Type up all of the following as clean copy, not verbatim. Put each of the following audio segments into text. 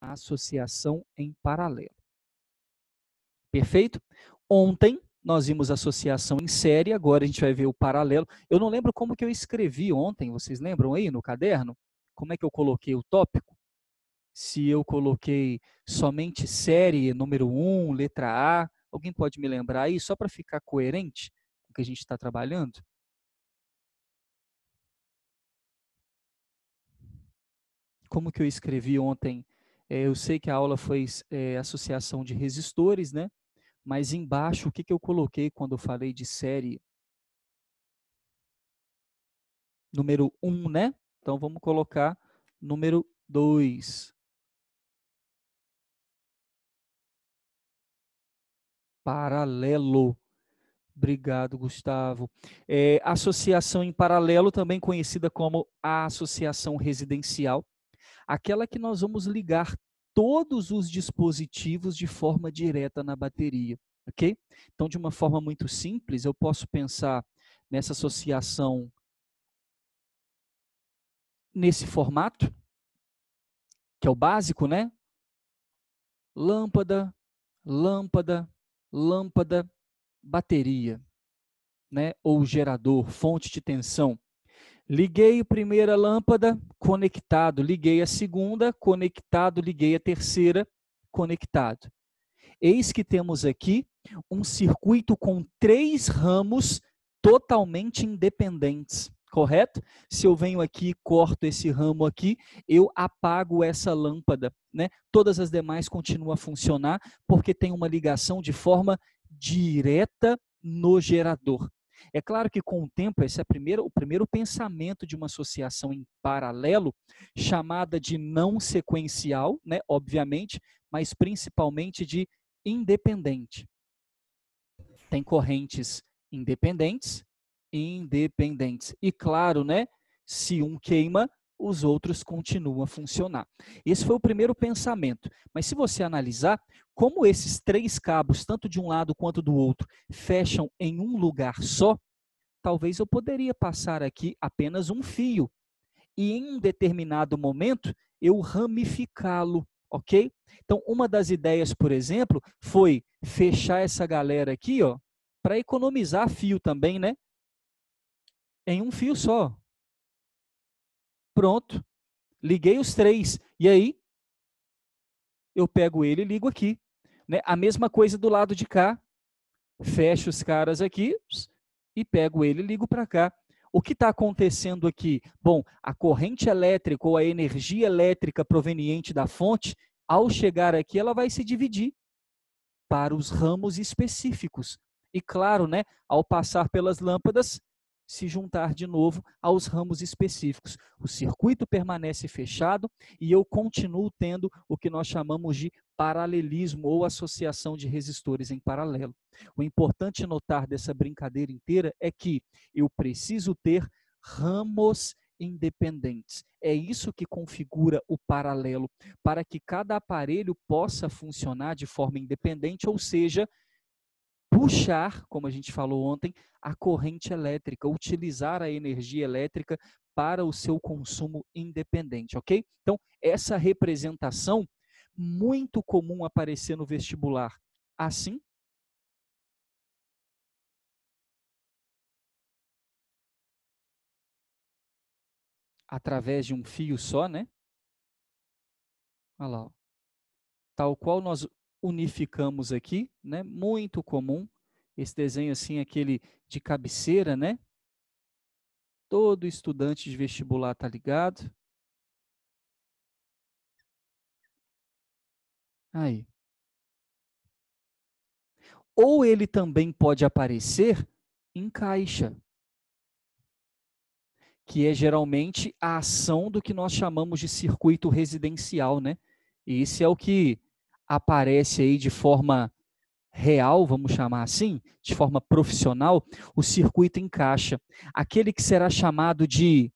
associação em paralelo. Perfeito? Ontem nós vimos associação em série, agora a gente vai ver o paralelo. Eu não lembro como que eu escrevi ontem, vocês lembram aí no caderno? Como é que eu coloquei o tópico? Se eu coloquei somente série número 1, letra A, alguém pode me lembrar aí, só para ficar coerente com o que a gente está trabalhando? Como que eu escrevi ontem? Eu sei que a aula foi associação de resistores, né? Mas embaixo, o que que eu coloquei quando eu falei de série número 1, né? Então, vamos colocar número 2. Paralelo. Obrigado, Gustavo. Associação em paralelo, também conhecida como a associação residencial, aquela que nós vamos ligar todos os dispositivos de forma direta na bateria, ok? Então, de uma forma muito simples, eu posso pensar nessa associação nesse formato, que é o básico, né? Lâmpada, lâmpada, lâmpada, bateria, né? Ou gerador, fonte de tensão. Liguei a primeira lâmpada, conectado. Liguei a segunda, conectado. Liguei a terceira, conectado. Eis que temos aqui um circuito com 3 ramos totalmente independentes, correto? Se eu venho aqui e corto esse ramo aqui, eu apago essa lâmpada, né? Todas as demais continuam a funcionar porque tem uma ligação de forma direta no gerador. É claro que com o tempo, esse é o primeiro pensamento de uma associação em paralelo, chamada de não sequencial, né? Obviamente, mas principalmente de independente. Tem correntes independentes e independentes. E claro, né, se um queima, os outros continuam a funcionar. Esse foi o primeiro pensamento. Mas se você analisar, como esses 3 cabos, tanto de um lado quanto do outro, fecham em um lugar só, talvez eu poderia passar aqui apenas um fio. E em um determinado momento, eu ramificá-lo, ok? Então, uma das ideias, por exemplo, foi fechar essa galera aqui, ó, para economizar fio também, né? Em um fio só. Pronto. Liguei os 3. E aí, eu pego ele e ligo aqui. Né? A mesma coisa do lado de cá. Fecho os caras aqui e pego ele e ligo para cá. O que está acontecendo aqui? Bom, a corrente elétrica ou a energia elétrica proveniente da fonte, ao chegar aqui, ela vai se dividir para os ramos específicos. E claro, né, ao passar pelas lâmpadas, se juntar de novo aos ramos específicos. O circuito permanece fechado e eu continuo tendo o que nós chamamos de paralelismo ou associação de resistores em paralelo. O importante notar dessa brincadeira inteira é que eu preciso ter ramos independentes. É isso que configura o paralelo, para que cada aparelho possa funcionar de forma independente, ou seja, puxar, como a gente falou ontem, a corrente elétrica, utilizar a energia elétrica para o seu consumo independente, ok? Então, essa representação, muito comum aparecer no vestibular, assim, através de um fio só, né? Olha lá, ó. Tal qual nós unificamos aqui, né? Muito comum, esse desenho assim, aquele de cabeceira, né? Todo estudante de vestibular tá ligado. Aí. Ou ele também pode aparecer em caixa, que é geralmente a ação do que nós chamamos de circuito residencial, né? E esse é o que aparece aí de forma real, vamos chamar assim, de forma profissional, o circuito em caixa. Aquele que será chamado de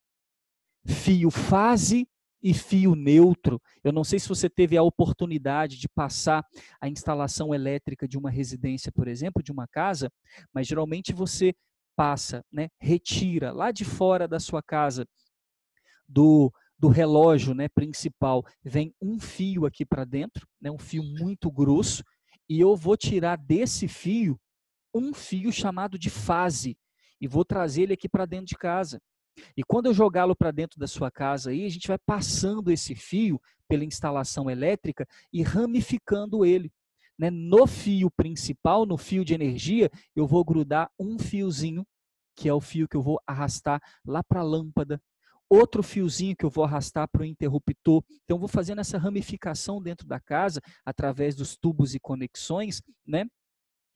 fio fase e fio neutro. Eu não sei se você teve a oportunidade de passar a instalação elétrica de uma residência, por exemplo, de uma casa, mas geralmente você passa, né, retira lá de fora da sua casa do relógio, né, principal, vem um fio aqui para dentro, né, um fio muito grosso, e eu vou tirar desse fio um fio chamado de fase, e vou trazer ele aqui para dentro de casa. E quando eu jogá-lo para dentro da sua casa aí, a gente vai passando esse fio pela instalação elétrica e ramificando ele. Né? No fio principal, no fio de energia, eu vou grudar um fiozinho, que é o fio que eu vou arrastar lá para a lâmpada. Outro fiozinho que eu vou arrastar para o interruptor. Então, eu vou fazendo essa ramificação dentro da casa, através dos tubos e conexões, né,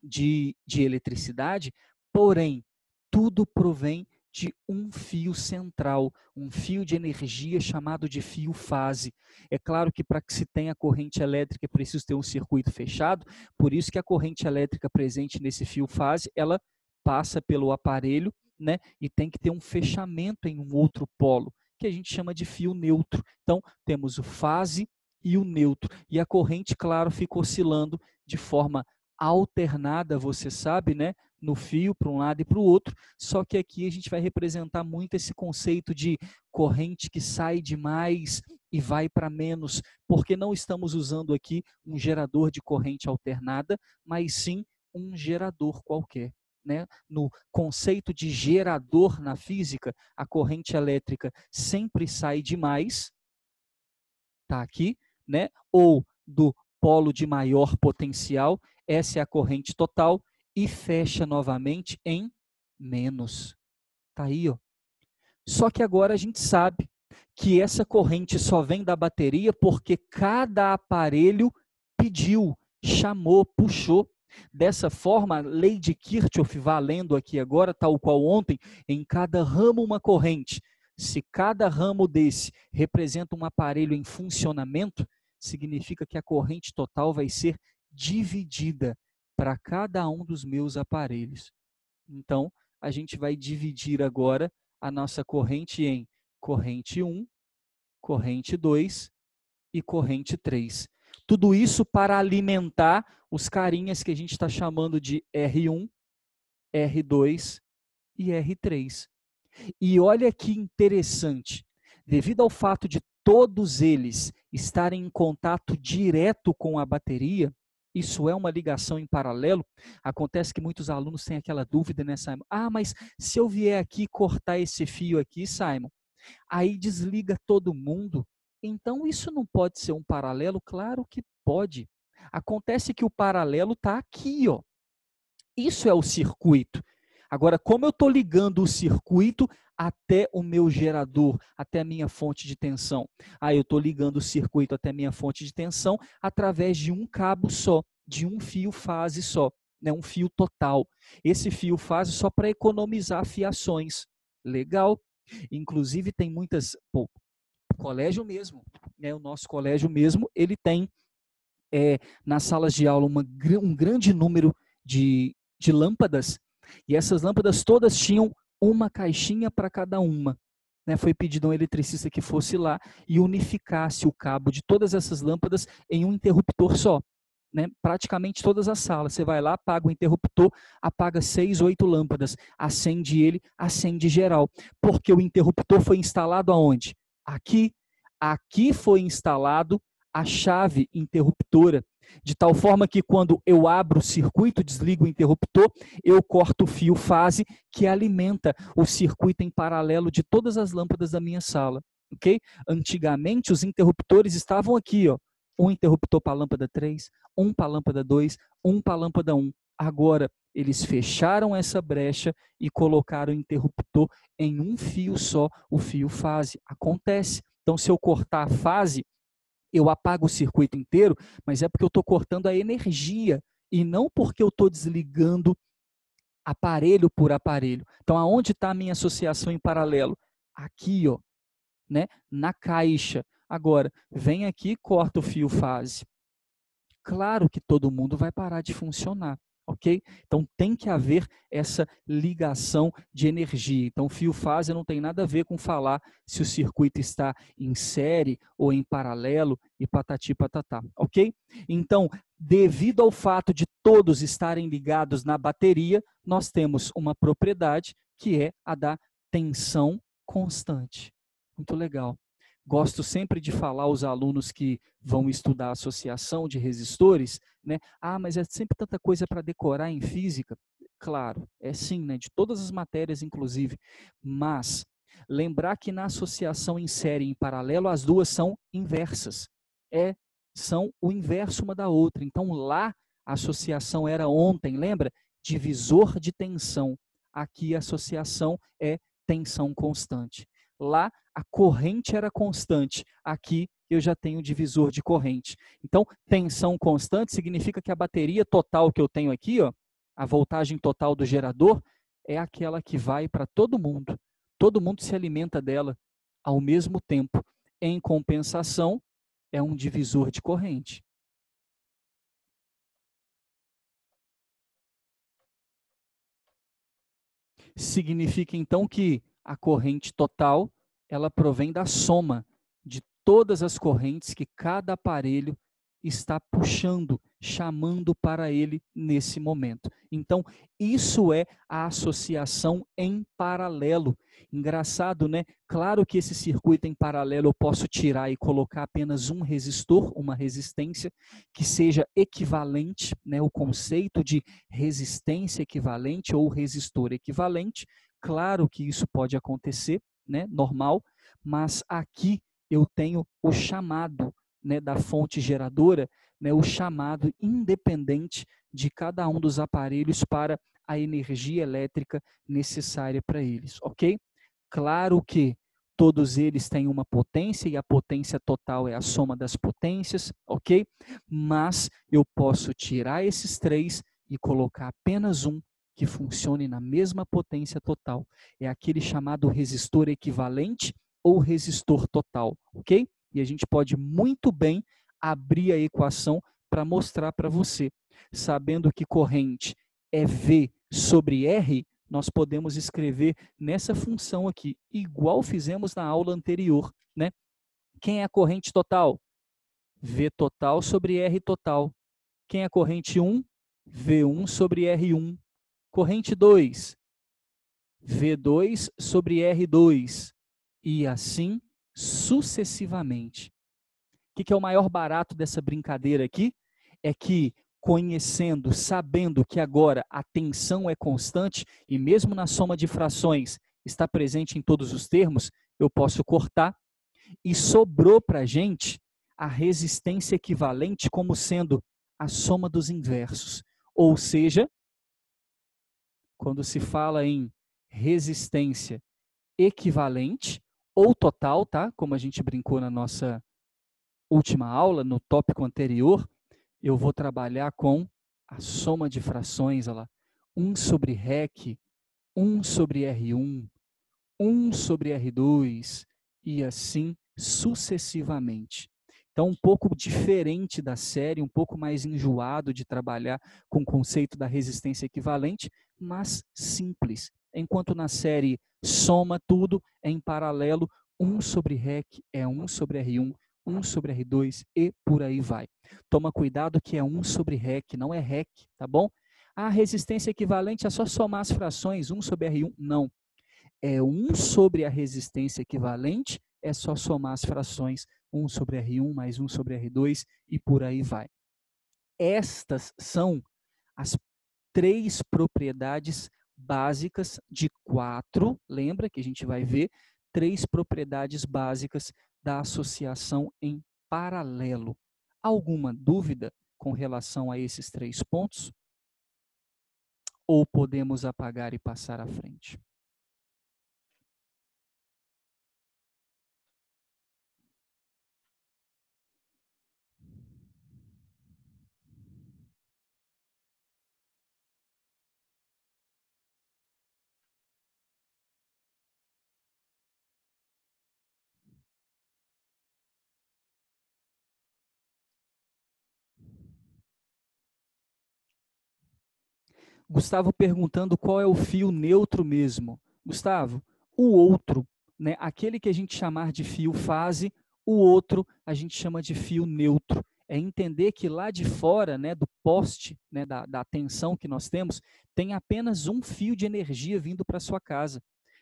de eletricidade, porém, tudo provém de um fio central, um fio de energia chamado de fio fase. É claro que para que se tenha corrente elétrica é preciso ter um circuito fechado, por isso que a corrente elétrica presente nesse fio fase, ela passa pelo aparelho, né, e tem que ter um fechamento em um outro polo, que a gente chama de fio neutro. Então, temos o fase e o neutro, e a corrente, claro, fica oscilando de forma alternada, você sabe, né, no fio para um lado e para o outro, só que aqui a gente vai representar muito esse conceito de corrente que sai de mais e vai para menos, porque não estamos usando aqui um gerador de corrente alternada, mas sim um gerador qualquer. Né? No conceito de gerador na física, a corrente elétrica sempre sai de mais, tá aqui, né? Ou do polo de maior potencial, essa é a corrente total, e fecha novamente em menos. Tá aí, ó. Só que agora a gente sabe que essa corrente só vem da bateria porque cada aparelho pediu, chamou, puxou. Dessa forma, a lei de Kirchhoff, valendo aqui agora, tal qual ontem, em cada ramo uma corrente. Se cada ramo desse representa um aparelho em funcionamento, significa que a corrente total vai ser dividida para cada um dos meus aparelhos. Então, a gente vai dividir agora a nossa corrente em corrente 1, corrente 2 e corrente 3. Tudo isso para alimentar os carinhas que a gente está chamando de R1, R2 e R3. E olha que interessante, devido ao fato de todos eles estarem em contato direto com a bateria, isso é uma ligação em paralelo, acontece que muitos alunos têm aquela dúvida, né, Simon? Ah, mas se eu vier aqui cortar esse fio aqui, Simon, aí desliga todo mundo, então isso não pode ser um paralelo? Claro que pode. Acontece que o paralelo está aqui, ó. Isso é o circuito. Agora, como eu estou ligando o circuito até o meu gerador, até a minha fonte de tensão? Aí eu estou ligando o circuito até a minha fonte de tensão através de um cabo só, de um fio fase só, né? Um fio total. Esse fio fase só para economizar fiações. Legal. Inclusive tem muitas, colégio mesmo, né? O nosso colégio mesmo, ele tem nas salas de aula um grande número de lâmpadas, e essas lâmpadas todas tinham uma caixinha para cada uma. Né? Foi pedido a um eletricista que fosse lá e unificasse o cabo de todas essas lâmpadas em um interruptor só. Né? Praticamente todas as salas. Você vai lá, apaga o interruptor, apaga 6, 8 lâmpadas, acende ele, acende geral. Porque o interruptor foi instalado aonde? Aqui. Aqui foi instalado a chave interruptora, de tal forma que quando eu abro o circuito, desligo o interruptor, eu corto o fio fase que alimenta o circuito em paralelo de todas as lâmpadas da minha sala. Okay? Antigamente, os interruptores estavam aqui, ó, um interruptor para a lâmpada 3, um para a lâmpada 2, um para a lâmpada 1. Agora, eles fecharam essa brecha e colocaram o interruptor em um fio só, o fio fase. Acontece. Então, se eu cortar a fase, eu apago o circuito inteiro, mas é porque eu estou cortando a energia e não porque eu estou desligando aparelho por aparelho. Então, aonde está a minha associação em paralelo? Aqui, ó, né? Na caixa. Agora, vem aqui e corta o fio fase. Claro que todo mundo vai parar de funcionar. Ok? Então tem que haver essa ligação de energia. Então fio fase não tem nada a ver com falar se o circuito está em série ou em paralelo e patati patatá, ok? Então, devido ao fato de todos estarem ligados na bateria, nós temos uma propriedade que é a da tensão constante. Muito legal. gosto sempre de falar aos alunos que vão estudar associação de resistores, né? Mas é sempre tanta coisa para decorar em física. Claro, é sim, né? De todas as matérias, inclusive. Mas lembrar que na associação em série e em paralelo, as duas são inversas. São o inverso uma da outra. Então, lá, a associação era ontem, lembra? Divisor de tensão. Aqui, a associação é tensão constante. Lá, a corrente era constante. Aqui, eu já tenho divisor de corrente. Então, tensão constante significa que a bateria total que eu tenho aqui, ó, a voltagem total do gerador, é aquela que vai para todo mundo. Todo mundo se alimenta dela ao mesmo tempo. Em compensação, é um divisor de corrente. Significa então que a corrente total, ela provém da soma de todas as correntes que cada aparelho está puxando, chamando para ele nesse momento. Então, isso é a associação em paralelo. Engraçado, né? Claro que esse circuito em paralelo eu posso tirar e colocar apenas um resistor, uma resistência, que seja equivalente, né? O conceito de resistência equivalente ou resistor equivalente. Claro que isso pode acontecer, né? Normal, mas aqui eu tenho o chamado, né, da fonte geradora, né, o chamado independente de cada um dos aparelhos para a energia elétrica necessária para eles, ok? Claro que todos eles têm uma potência e a potência total é a soma das potências, ok? Mas eu posso tirar esses três e colocar apenas um que funcione na mesma potência total. É aquele chamado resistor equivalente ou resistor total, ok? E a gente pode muito bem abrir a equação para mostrar para você. Sabendo que corrente é V sobre R, nós podemos escrever nessa função aqui, igual fizemos na aula anterior, né? Quem é a corrente total? V total sobre R total. Quem é a corrente 1? V1 sobre R1. Corrente 2? V2 sobre R2. E assim sucessivamente. O que é o maior barato dessa brincadeira aqui? É que conhecendo, sabendo que agora a tensão é constante e mesmo na soma de frações está presente em todos os termos, eu posso cortar e sobrou para a gente a resistência equivalente como sendo a soma dos inversos. Ou seja, quando se fala em resistência equivalente ou total, tá? Como a gente brincou na nossa última aula, no tópico anterior, eu vou trabalhar com a soma de frações, olha lá, 1 sobre REC, 1 sobre R1, 1 sobre R2 e assim sucessivamente. Então, um pouco diferente da série, um pouco mais enjoado de trabalhar com o conceito da resistência equivalente, mas simples. Enquanto na série soma tudo, em paralelo, 1 sobre REC é 1 sobre R1, 1 sobre R2 e por aí vai. Toma cuidado que é 1 sobre REC, não é REC, tá bom? A resistência equivalente é só somar as frações, 1 sobre R1, não. É 1 sobre a resistência equivalente, é só somar as frações, 1 sobre R1 mais 1 sobre R2 e por aí vai. Estas são as 3 propriedades básicas de 4, lembra que a gente vai ver 3 propriedades básicas da associação em paralelo. Alguma dúvida com relação a esses 3 pontos? Ou podemos apagar e passar à frente? Gustavo perguntando qual é o fio neutro mesmo. Gustavo, o outro, né? Aquele que a gente chamar de fio fase, o outro a gente chama de fio neutro. É entender que lá de fora, né, do poste, né, da tensão que nós temos, tem apenas um fio de energia vindo para sua casa.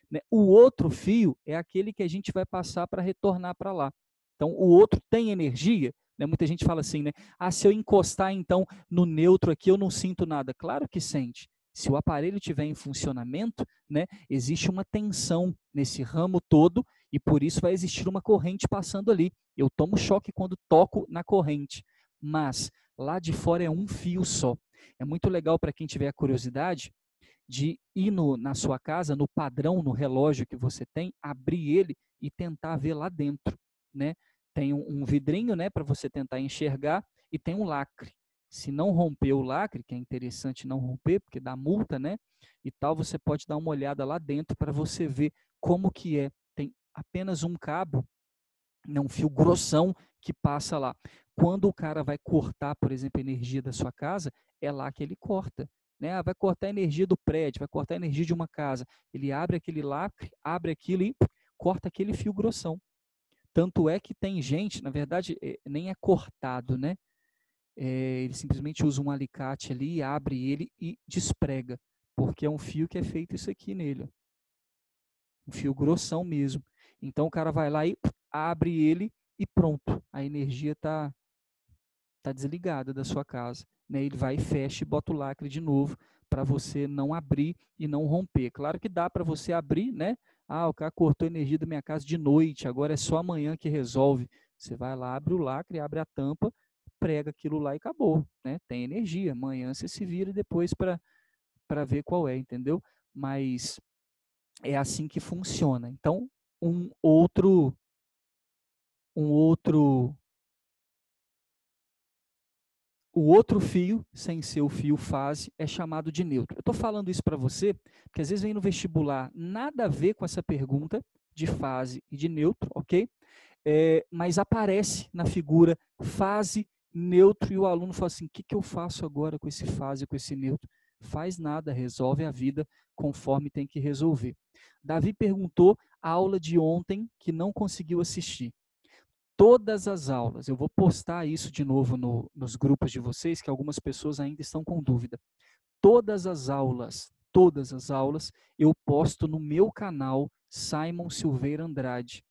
né? O outro fio é aquele que a gente vai passar para retornar para lá. Então, o outro tem energia, né? Muita gente fala assim, né? Ah, se eu encostar então no neutro aqui, eu não sinto nada. Claro que sente. Se o aparelho estiver em funcionamento, né, existe uma tensão nesse ramo todo e por isso vai existir uma corrente passando ali. Eu tomo choque quando toco na corrente, mas lá de fora é um fio só. É muito legal para quem tiver a curiosidade de ir na sua casa, no padrão, no relógio que você tem, abrir ele e tentar ver lá dentro, né? Tem um vidrinho, né, para você tentar enxergar e tem um lacre. Se não romper o lacre, que é interessante não romper, porque dá multa, né? E tal, você pode dar uma olhada lá dentro para você ver como que é. Tem apenas um cabo, né, um fio grossão que passa lá. Quando o cara vai cortar, por exemplo, a energia da sua casa, é lá que ele corta. Né? Vai cortar a energia do prédio, vai cortar a energia de uma casa. Ele abre aquele lacre, abre aquilo e corta aquele fio grossão. Tanto é que tem gente, na verdade, nem é cortado, né? Ele simplesmente usa um alicate ali, abre ele e desprega, porque é um fio que é feito isso aqui nele, ó. Um fio grossão mesmo. Então o cara vai lá e abre ele e pronto, a energia tá desligada da sua casa. Né? Ele vai e fecha e bota o lacre de novo para você não abrir e não romper. Claro que dá para você abrir, né? Ah, o cara cortou a energia da minha casa de noite, agora é só amanhã que resolve. Você vai lá, abre o lacre, abre a tampa, prega aquilo lá e acabou. Né? Tem energia. Amanhã você se vira depois para ver qual é, entendeu? Mas é assim que funciona. Então, um outro um outro o outro fio, sem ser o fio fase, é chamado de neutro. Eu estou falando isso para você, porque às vezes vem no vestibular nada a ver com essa pergunta de fase e de neutro, ok? Mas aparece na figura fase, neutro, e o aluno fala assim, o que eu faço agora com esse fase e com esse neutro? Faz nada, resolve a vida conforme tem que resolver. Davi perguntou a aula de ontem que não conseguiu assistir. Todas as aulas, eu vou postar isso de novo nos grupos de vocês, que algumas pessoas ainda estão com dúvida. Todas as aulas, eu posto no meu canal Simon Silveira Andrade.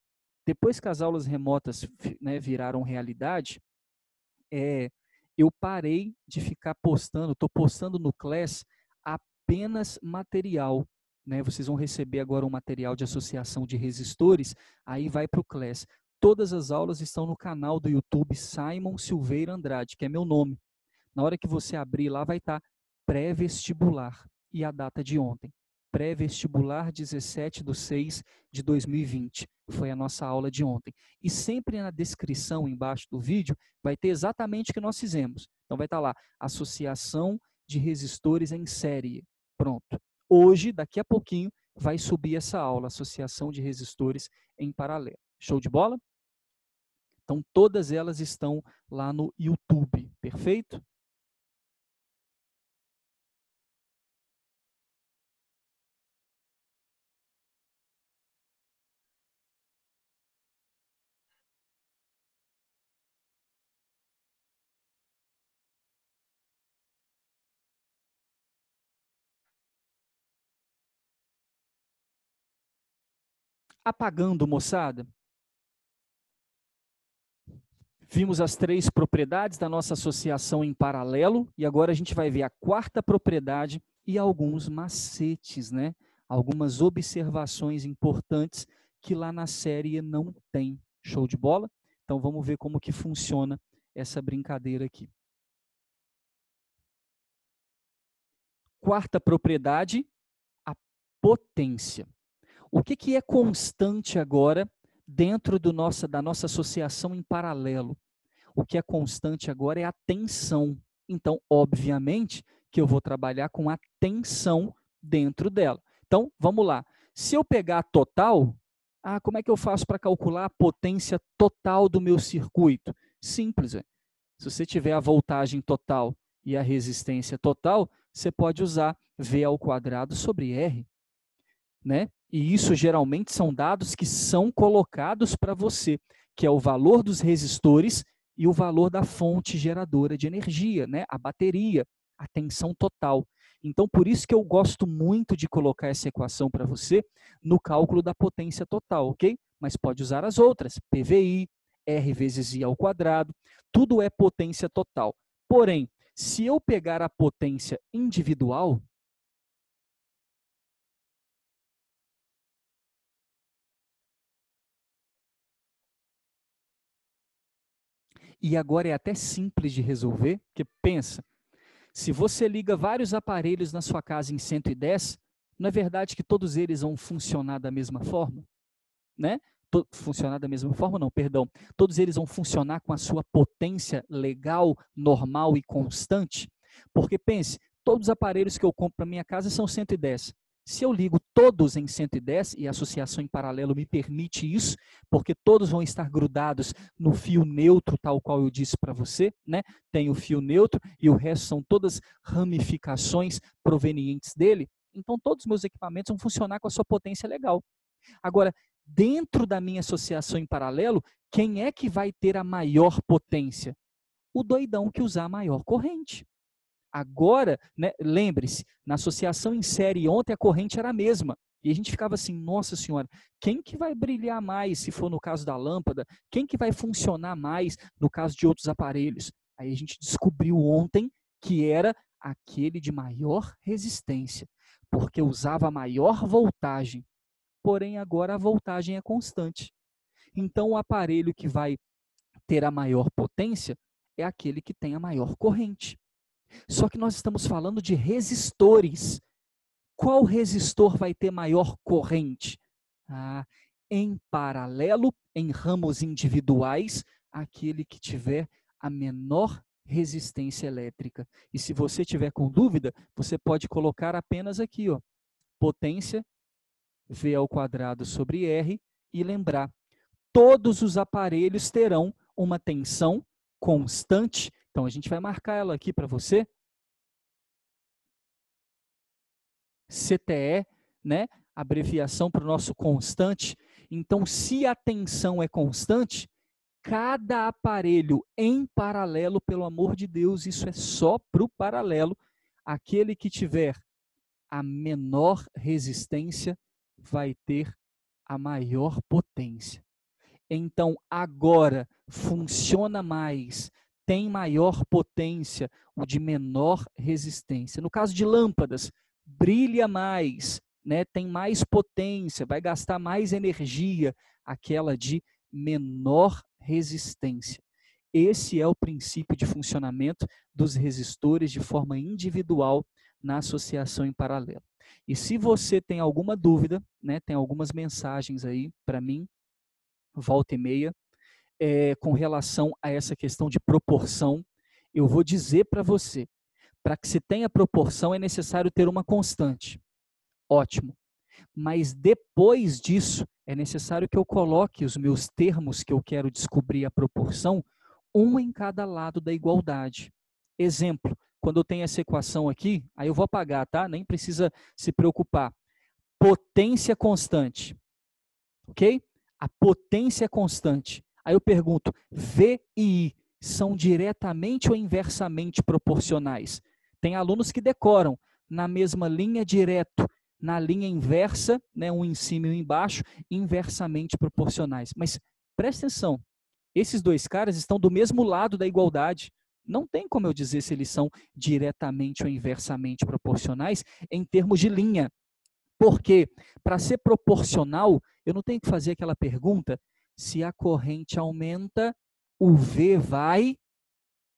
Depois que as aulas remotas, né, viraram realidade, eu parei de ficar postando, estou postando no Class apenas material. Né? Vocês vão receber agora um material de associação de resistores, aí vai para o Class. Todas as aulas estão no canal do YouTube Simon Silveira Andrade, que é meu nome. Na hora que você abrir lá, vai estar pré-vestibular e a data de ontem. Pré-vestibular 17/6/2020. Foi a nossa aula de ontem. E sempre na descrição embaixo do vídeo vai ter exatamente o que nós fizemos. Então vai estar lá, associação de resistores em série. Pronto. Hoje, daqui a pouquinho, vai subir essa aula, associação de resistores em paralelo. Show de bola? Então, todas elas estão lá no YouTube, perfeito? Apagando, moçada. Vimos as 3 propriedades da nossa associação em paralelo e agora a gente vai ver a 4ª propriedade e alguns macetes, né? Algumas observações importantes que lá na série não tem. Show de bola? Então vamos ver como que funciona essa brincadeira aqui. 4ª propriedade, a potência. O que é constante agora dentro da nossa associação em paralelo? O que é constante agora é a tensão. Então, obviamente, que eu vou trabalhar com a tensão dentro dela. Então, vamos lá. Se eu pegar a total, como é que eu faço para calcular a potência total do meu circuito? Simples. Se você tiver a voltagem total e a resistência total, você pode usar V² sobre R. Né? E isso geralmente são dados que são colocados para você, que é o valor dos resistores e o valor da fonte geradora de energia, né? A bateria. a tensão total. Então, por isso que eu gosto muito de colocar essa equação para você no cálculo da potência total, ok? Mas pode usar as outras, PVI, R vezes I ao quadrado, tudo é potência total. Porém, se eu pegar a potência individual, e agora é até simples de resolver, porque pensa, se você liga vários aparelhos na sua casa em 110, não é verdade que todos eles vão funcionar da mesma forma? Né? Funcionar da mesma forma, não, perdão. Todos eles vão funcionar com a sua potência legal, normal e constante? Porque pense, todos os aparelhos que eu compro para minha casa são 110. Se eu ligo todos em 110, e a associação em paralelo me permite isso, porque todos vão estar grudados no fio neutro, tal qual eu disse para você, né? Tem o fio neutro e o resto são todas ramificações provenientes dele. Então, todos os meus equipamentos vão funcionar com a sua potência legal. Agora, dentro da minha associação em paralelo, quem é que vai ter a maior potência? O doidão que usar a maior corrente. Agora, né, lembre-se, na associação em série ontem a corrente era a mesma. E a gente ficava assim, nossa senhora, quem que vai brilhar mais se for no caso da lâmpada? Quem que vai funcionar mais no caso de outros aparelhos? Aí a gente descobriu ontem que era aquele de maior resistência, porque usava a maior voltagem. Porém, agora a voltagem é constante. Então, o aparelho que vai ter a maior potência é aquele que tem a maior corrente. Só que nós estamos falando de resistores. Qual resistor vai ter maior corrente? Em paralelo, em ramos individuais, aquele que tiver a menor resistência elétrica. E se você tiver com dúvida, você pode colocar apenas aqui, ó, potência V ao quadrado sobre R e lembrar, todos os aparelhos terão uma tensão constante. Então, a gente vai marcar ela aqui para você. CTE, né? Abreviação para o nosso constante. Então, se a tensão é constante, cada aparelho em paralelo, pelo amor de Deus, isso é só para o paralelo, aquele que tiver a menor resistência vai ter a maior potência. Então, agora funciona mais, tem maior potência, o de menor resistência. No caso de lâmpadas, brilha mais, né? Tem mais potência, vai gastar mais energia, aquela de menor resistência. Esse é o princípio de funcionamento dos resistores de forma individual na associação em paralelo. E se você tem alguma dúvida, né, tem algumas mensagens aí para mim, volta e meia, com relação a essa questão de proporção, eu vou dizer para você, para que se tenha proporção é necessário ter uma constante. Ótimo. Mas depois disso, é necessário que eu coloque os meus termos que eu quero descobrir a proporção, um em cada lado da igualdade. Exemplo, quando eu tenho essa equação aqui, aí eu vou apagar, tá? Nem precisa se preocupar. Potência constante, ok? A potência é constante. Aí eu pergunto, V e I são diretamente ou inversamente proporcionais? Tem alunos que decoram na mesma linha direto, na linha inversa, né, um em cima e um embaixo, inversamente proporcionais. Mas preste atenção, esses dois caras estão do mesmo lado da igualdade. Não tem como eu dizer se eles são diretamente ou inversamente proporcionais em termos de linha. Porque, para ser proporcional, eu não tenho que fazer aquela pergunta, se a corrente aumenta, o V vai.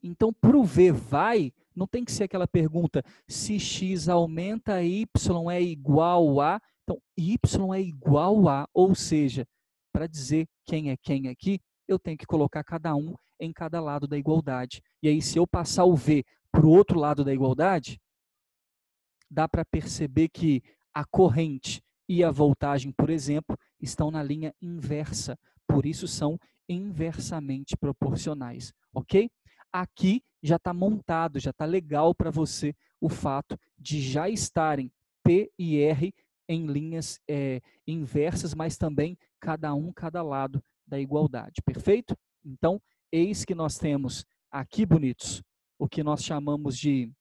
Então, para o V vai, não tem que ser aquela pergunta, se X aumenta, Y é igual a. Então, Y é igual a, ou seja, para dizer quem é quem aqui, eu tenho que colocar cada um em cada lado da igualdade. E aí, se eu passar o V para o outro lado da igualdade, dá para perceber que a corrente e a voltagem, por exemplo, estão na linha inversa, por isso são inversamente proporcionais, ok? Aqui já está montado, já está legal para você o fato de já estarem P e R em linhas inversas, mas também cada lado da igualdade, perfeito? Então, eis que nós temos aqui, bonitos, o que nós chamamos de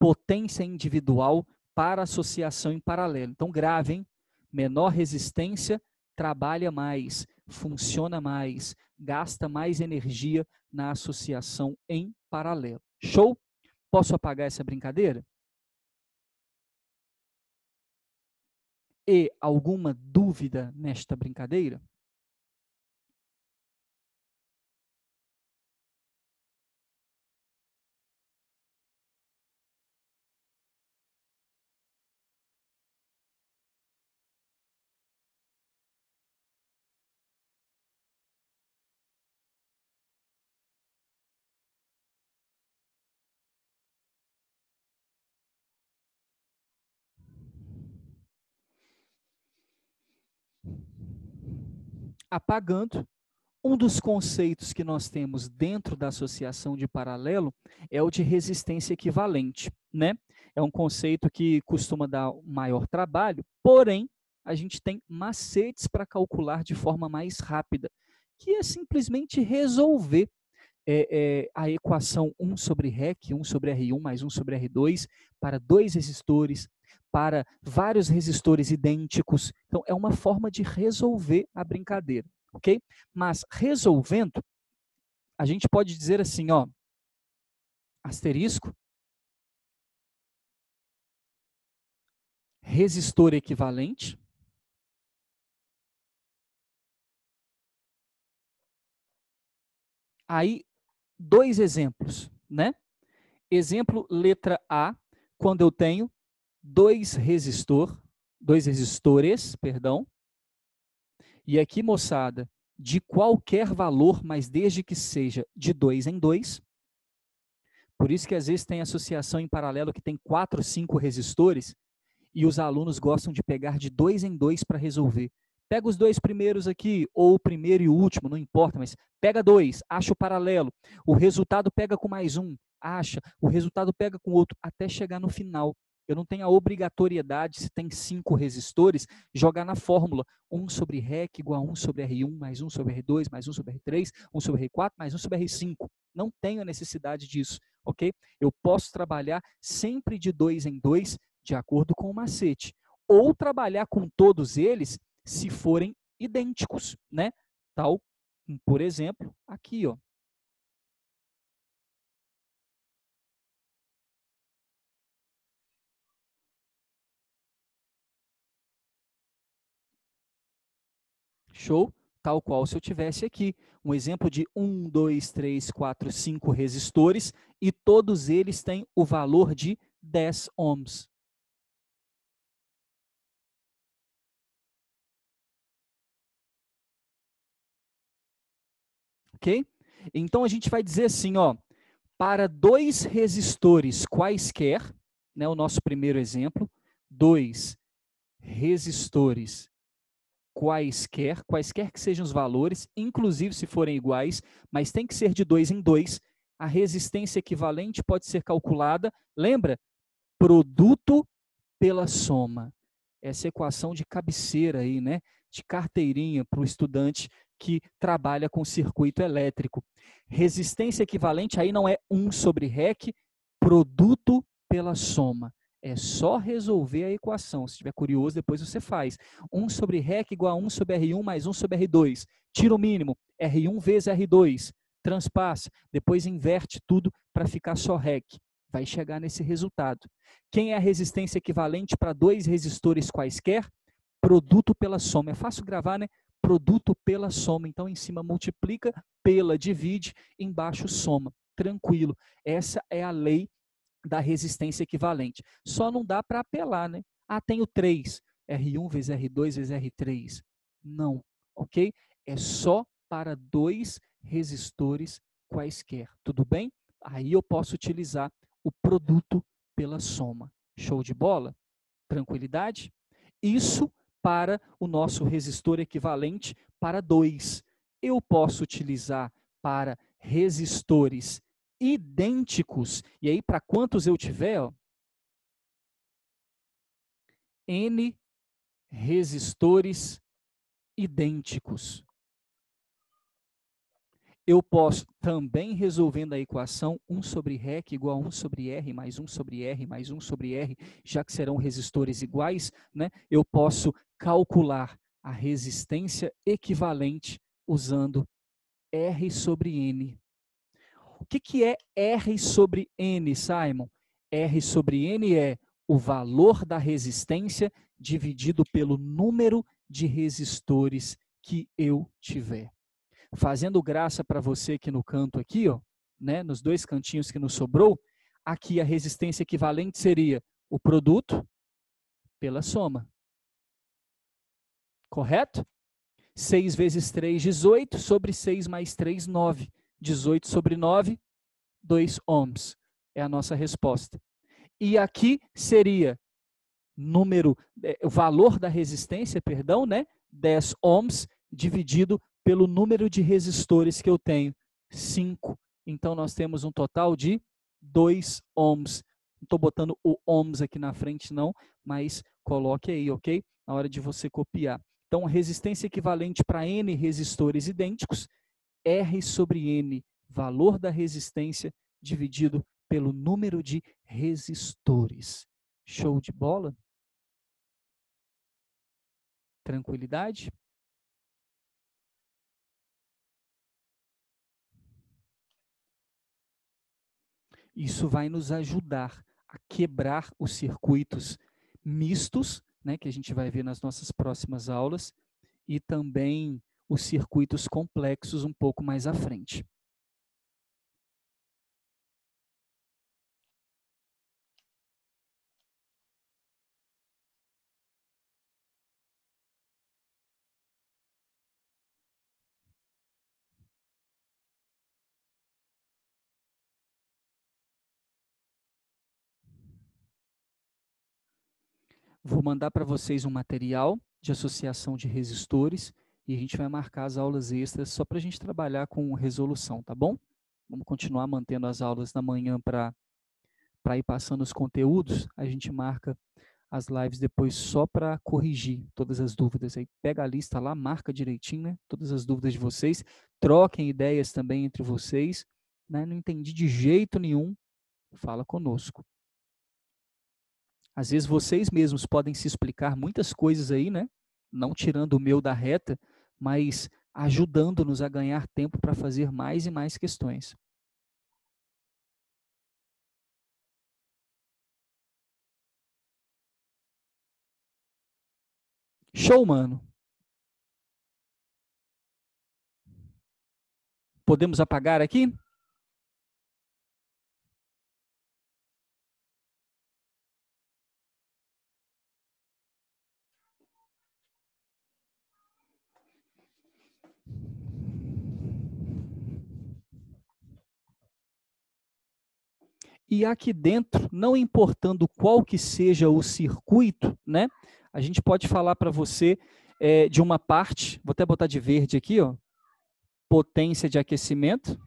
potência individual para associação em paralelo. Então, grave, hein? Menor resistência, trabalha mais, funciona mais, gasta mais energia na associação em paralelo. Show? Posso apagar essa brincadeira? E alguma dúvida nesta brincadeira? Apagando, um dos conceitos que nós temos dentro da associação de paralelo é o de resistência equivalente, né? É um conceito que costuma dar maior trabalho, porém, a gente tem macetes para calcular de forma mais rápida, que é simplesmente resolver a equação 1 sobre REC, 1 sobre R1 mais 1 sobre R2, para dois resistores, para vários resistores idênticos. Então, é uma forma de resolver a brincadeira, ok? Mas, resolvendo, a gente pode dizer assim, ó, asterisco, resistor equivalente, aí, dois exemplos, né? Exemplo, letra A, quando eu tenho dois resistores, perdão, e aqui, moçada, de qualquer valor, mas desde que seja de 2 em 2. Por isso que às vezes tem associação em paralelo que tem 4, 5 resistores, e os alunos gostam de pegar de 2 em 2 para resolver. Pega os dois primeiros aqui, ou o primeiro e o último, não importa, mas pega dois, acha o paralelo. O resultado pega com mais um, acha. O resultado pega com outro, até chegar no final. Eu não tenho a obrigatoriedade, se tem 5 resistores, jogar na fórmula 1 sobre REC igual a 1 sobre R1, mais 1 sobre R2, mais 1 sobre R3, 1 sobre R4, mais 1 sobre R5. Não tenho a necessidade disso, ok? Eu posso trabalhar sempre de 2 em 2, de acordo com o macete. Ou trabalhar com todos eles se forem idênticos, né? Tal, por exemplo, aqui, ó. Show? Tal qual se eu tivesse aqui um exemplo de 1, 2, 3, 4, 5 resistores e todos eles têm o valor de 10 ohms. Ok? Então a gente vai dizer assim, ó, para dois resistores quaisquer, né, o nosso primeiro exemplo, dois resistores quaisquer que sejam os valores, inclusive se forem iguais, mas tem que ser de 2 em 2. A resistência equivalente pode ser calculada, lembra? Produto pela soma. Essa equação de cabeceira aí, né? De carteirinha para o estudante que trabalha com circuito elétrico. Resistência equivalente aí não é 1 sobre REC, produto pela soma. É só resolver a equação. Se estiver curioso, depois você faz. 1 sobre REC igual a 1 sobre R1 mais 1 sobre R2. Tira o mínimo. R1 vezes R2. Transpassa. Depois inverte tudo para ficar só REC. Vai chegar nesse resultado. Quem é a resistência equivalente para dois resistores quaisquer? Produto pela soma. É fácil gravar, né? Produto pela soma. Então, em cima multiplica, pela divide, embaixo soma. Tranquilo. Essa é a lei da resistência equivalente. Só não dá para apelar, né? Ah, tenho 3. R1 vezes R2 vezes R3. Não, ok? É só para dois resistores quaisquer. Tudo bem? Aí eu posso utilizar o produto pela soma. Show de bola? Tranquilidade? Isso para o nosso resistor equivalente para 2. Eu posso utilizar para resistores idênticos, e aí para quantos eu tiver, ó, N resistores idênticos. eu posso, também resolvendo a equação, 1 sobre REC igual a 1 sobre R mais 1 sobre R mais 1 sobre R, já que serão resistores iguais, né? Eu posso calcular a resistência equivalente usando R sobre N. O que é R sobre N, Simon? R sobre N é o valor da resistência dividido pelo número de resistores que eu tiver. Fazendo graça para você aqui no canto aqui, ó, né, nos dois cantinhos que nos sobrou, aqui a resistência equivalente seria o produto pela soma. Correto? 6 vezes 3, 18, sobre 6 mais 3, 9. 18 sobre 9, 2 ohms. É a nossa resposta. E aqui seria o valor da resistência, perdão, né? 10 ohms dividido pelo número de resistores que eu tenho, 5. Então, nós temos um total de 2 ohms. Não estou botando o ohms aqui na frente, não, mas coloque aí, ok? Na hora de você copiar. Então, a resistência equivalente para N resistores idênticos, R sobre N, valor da resistência dividido pelo número de resistores. Show de bola? Tranquilidade? Isso vai nos ajudar a quebrar os circuitos mistos, né, que a gente vai ver nas nossas próximas aulas, e também os circuitos complexos um pouco mais à frente. Vou mandar para vocês um material de associação de resistores e a gente vai marcar as aulas extras só para a gente trabalhar com resolução, tá bom? Vamos continuar mantendo as aulas da manhã para ir passando os conteúdos. A gente marca as lives depois só para corrigir todas as dúvidas. Aí pega a lista lá, marca direitinho, né? Todas as dúvidas de vocês. Troquem ideias também entre vocês. Né? Não entendi de jeito nenhum, fala conosco. Às vezes vocês mesmos podem se explicar muitas coisas aí, né? Não tirando o meu da reta, mas ajudando-nos a ganhar tempo para fazer mais e mais questões. Show, mano. Podemos apagar aqui? E aqui dentro, não importando qual que seja o circuito, né? A gente pode falar para você de uma parte, vou até botar de verde aqui, ó, potência de aquecimento.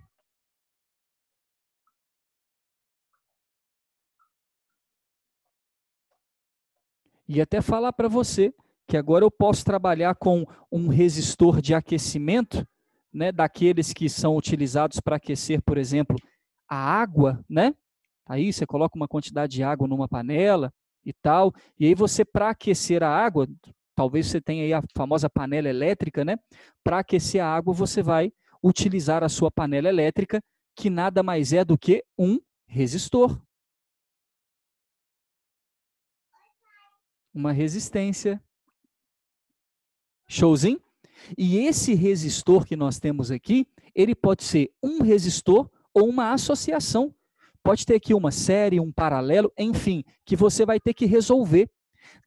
E até falar para você que agora eu posso trabalhar com um resistor de aquecimento, né, daqueles que são utilizados para aquecer, por exemplo, a água, né? Aí você coloca uma quantidade de água numa panela e tal, e aí você, para aquecer a água, talvez você tenha aí a famosa panela elétrica, né? Para aquecer a água, você vai utilizar a sua panela elétrica, que nada mais é do que um resistor. Uma resistência. Showzinho? E esse resistor que nós temos aqui, ele pode ser um resistor ou uma associação. Pode ter aqui uma série, um paralelo, enfim, que você vai ter que resolver.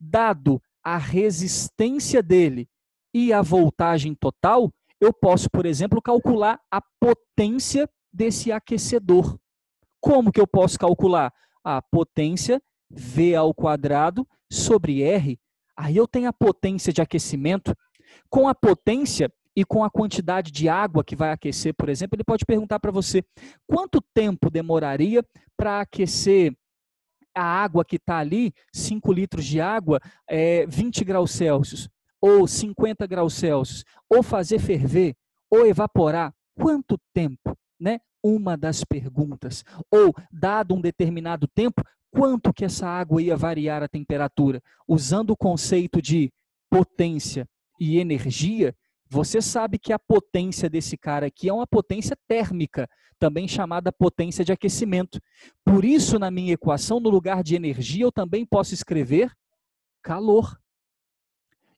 Dado a resistência dele e a voltagem total, eu posso, por exemplo, calcular a potência desse aquecedor. Como que eu posso calcular? A potência V ao quadrado sobre R. Aí eu tenho a potência de aquecimento. Com a potência e com a quantidade de água que vai aquecer, por exemplo, ele pode perguntar para você quanto tempo demoraria para aquecer a água que está ali, 5 litros de água, 20 graus Celsius, ou 50 graus Celsius, ou fazer ferver, ou evaporar. quanto tempo, né? Uma das perguntas. Ou, dado um determinado tempo, quanto que essa água ia variar a temperatura? Usando o conceito de potência e energia, você sabe que a potência desse cara aqui é uma potência térmica, também chamada potência de aquecimento. Por isso, na minha equação, no lugar de energia, eu também posso escrever calor.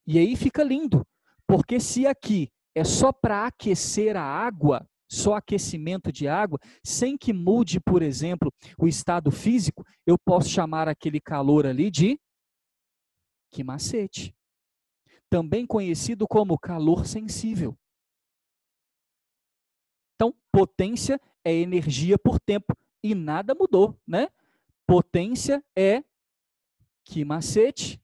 E aí fica lindo, porque se aqui é só para aquecer a água, só aquecimento de água, sem que mude, por exemplo, o estado físico, eu posso chamar aquele calor ali de quimacete, também conhecido como calor sensível. Então, potência é energia por tempo e nada mudou, né? Potência é quimacete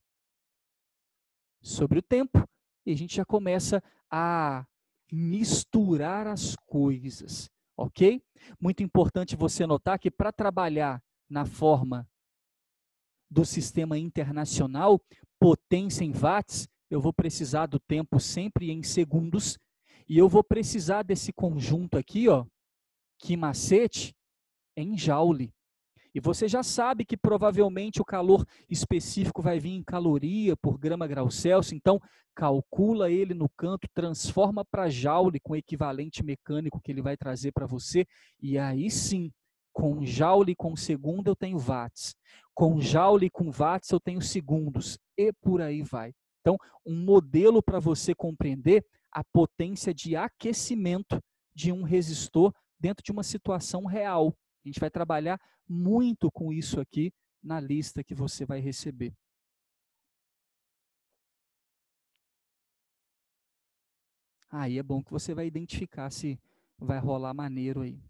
sobre o tempo. E a gente já começa a misturar as coisas, ok? Muito importante você notar que para trabalhar na forma do sistema internacional, potência em watts, eu vou precisar do tempo sempre em segundos, e eu vou precisar desse conjunto aqui, ó, quimacete, em joule. E você já sabe que provavelmente o calor específico vai vir em caloria por grama grau Celsius, então calcula ele no canto, transforma para joule com o equivalente mecânico que ele vai trazer para você, e aí sim, com joule com segundo eu tenho watts, com joule com watts eu tenho segundos, e por aí vai. Então, um modelo para você compreender a potência de aquecimento de um resistor dentro de uma situação real. A gente vai trabalhar muito com isso aqui na lista que você vai receber. Aí é bom que você vai identificar se vai rolar maneiro aí.